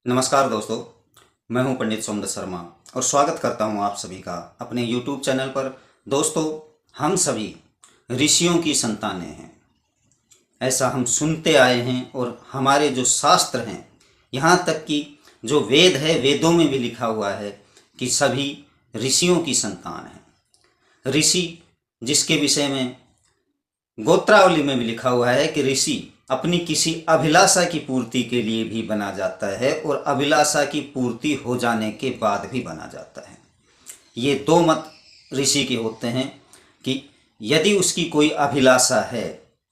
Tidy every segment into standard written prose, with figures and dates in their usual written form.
नमस्कार दोस्तों, मैं हूं पंडित सोमदत्त शर्मा और स्वागत करता हूं आप सभी का अपने YouTube चैनल पर। दोस्तों, हम सभी ऋषियों की संतानें हैं, ऐसा हम सुनते आए हैं और हमारे जो शास्त्र हैं, यहाँ तक कि जो वेद है, वेदों में भी लिखा हुआ है कि सभी ऋषियों की संतान हैं। ऋषि जिसके विषय में गोत्रावली में भी लिखा हुआ है कि ऋषि अपनी किसी अभिलाषा की पूर्ति के लिए भी बना जाता है और अभिलाषा की पूर्ति हो जाने के बाद भी बना जाता है। ये दो मत ऋषि के होते हैं कि यदि उसकी कोई अभिलाषा है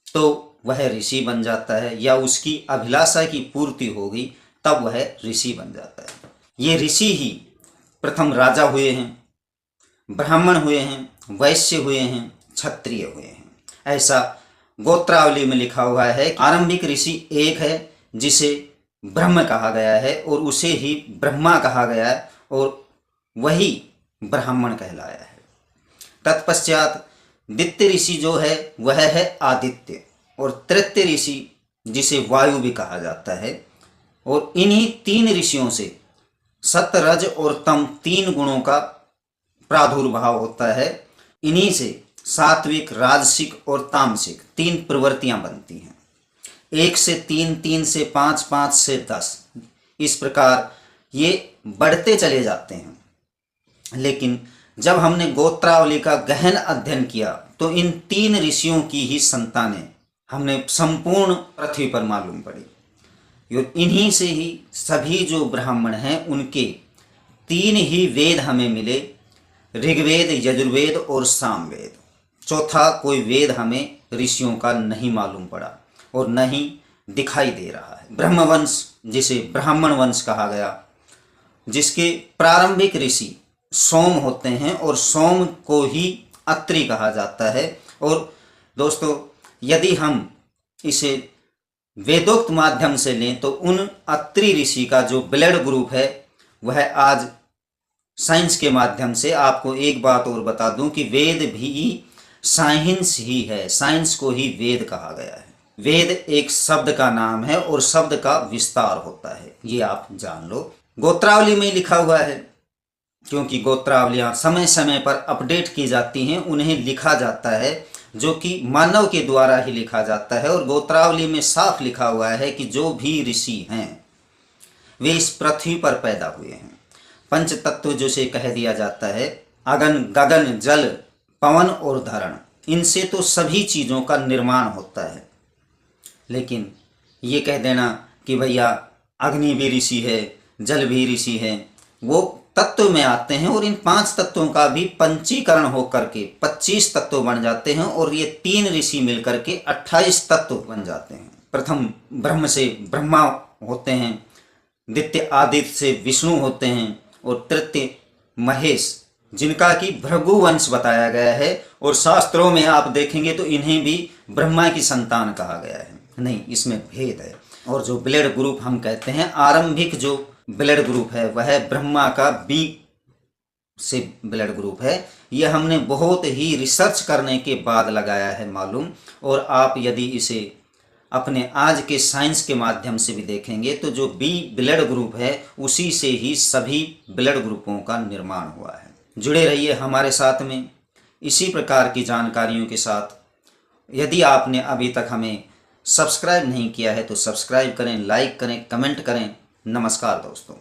तो वह ऋषि बन जाता है, या उसकी अभिलाषा की पूर्ति होगी तब वह ऋषि बन जाता है। ये ऋषि ही प्रथम राजा हुए हैं, ब्राह्मण हुए हैं, वैश्य हुए हैं, क्षत्रिय हुए हैं। ऐसा गोत्रावली में लिखा हुआ है कि आरंभिक ऋषि एक है जिसे ब्रह्म कहा गया है और उसे ही ब्रह्मा कहा गया है और वही ब्राह्मण कहलाया है। तत्पश्चात द्वितीय ऋषि जो है वह है आदित्य, और तृतीय ऋषि जिसे वायु भी कहा जाता है। और इन्हीं तीन ऋषियों से सत्य, रज और तम तीन गुणों का प्रादुर्भाव होता है। इन्हीं से सात्विक, राजसिक और तामसिक तीन प्रवृत्तियां बनती हैं। 1 से 3, 3 से 5, 5 से 10, इस प्रकार ये बढ़ते चले जाते हैं। लेकिन जब हमने गोत्रावली का गहन अध्ययन किया तो इन तीन ऋषियों की ही संतानें हमने संपूर्ण पृथ्वी पर मालूम पड़ी। इन्हीं से ही सभी जो ब्राह्मण हैं उनके तीन ही वेद हमें मिले, ऋग्वेद, यजुर्वेद और सामवेद। चौथा कोई वेद हमें ऋषियों का नहीं मालूम पड़ा और नहीं दिखाई दे रहा है। ब्रह्मवंश, जिसे ब्राह्मण वंश कहा गया, जिसके प्रारंभिक ऋषि सोम होते हैं और सोम को ही अत्रि कहा जाता है। और दोस्तों, यदि हम इसे वेदोक्त माध्यम से लें तो उन अत्रि ऋषि का जो ब्लड ग्रुप है वह आज साइंस के माध्यम से आपको एक बात और बता दूं कि वेद भी साइंस ही है, साइंस को ही वेद कहा गया है। वेद एक शब्द का नाम है और शब्द का विस्तार होता है, ये आप जान लो। गोत्रावली में लिखा हुआ है, क्योंकि गोत्रावलियां समय समय पर अपडेट की जाती हैं, उन्हें लिखा जाता है, जो कि मानव के द्वारा ही लिखा जाता है। और गोत्रावली में साफ लिखा हुआ है कि जो भी ऋषि हैं वे इस पृथ्वी पर पैदा हुए हैं। पंच तत्व जिसे कह दिया जाता है, अगन, गगन, जल, पवन और धरण, इनसे तो सभी चीज़ों का निर्माण होता है। लेकिन ये कह देना कि भैया अग्नि भी ऋषि है, जल भी ऋषि है, वो तत्व में आते हैं और इन 5 तत्वों का भी पंचीकरण होकर के 25 तत्व बन जाते हैं और ये 3 ऋषि मिलकर के 28 तत्व बन जाते हैं। प्रथम ब्रह्म से ब्रह्मा होते हैं, द्वितीय आदित्य से विष्णु होते हैं और तृतीय महेश, जिनका कि भृगु वंश बताया गया है। और शास्त्रों में आप देखेंगे तो इन्हें भी ब्रह्मा की संतान कहा गया है। नहीं, इसमें भेद है। और जो ब्लड ग्रुप हम कहते हैं, आरंभिक जो ब्लड ग्रुप है वह ब्रह्मा का बी से ब्लड ग्रुप है। यह हमने बहुत ही रिसर्च करने के बाद लगाया है मालूम। और आप यदि इसे अपने आज के साइंस के माध्यम से भी देखेंगे तो जो बी ब्लड ग्रुप है उसी से ही सभी ब्लड ग्रुपों का निर्माण हुआ है। जुड़े रहिए हमारे साथ में इसी प्रकार की जानकारियों के साथ। यदि आपने अभी तक हमें सब्सक्राइब नहीं किया है तो सब्सक्राइब करें, लाइक करें, कमेंट करें। नमस्कार दोस्तों।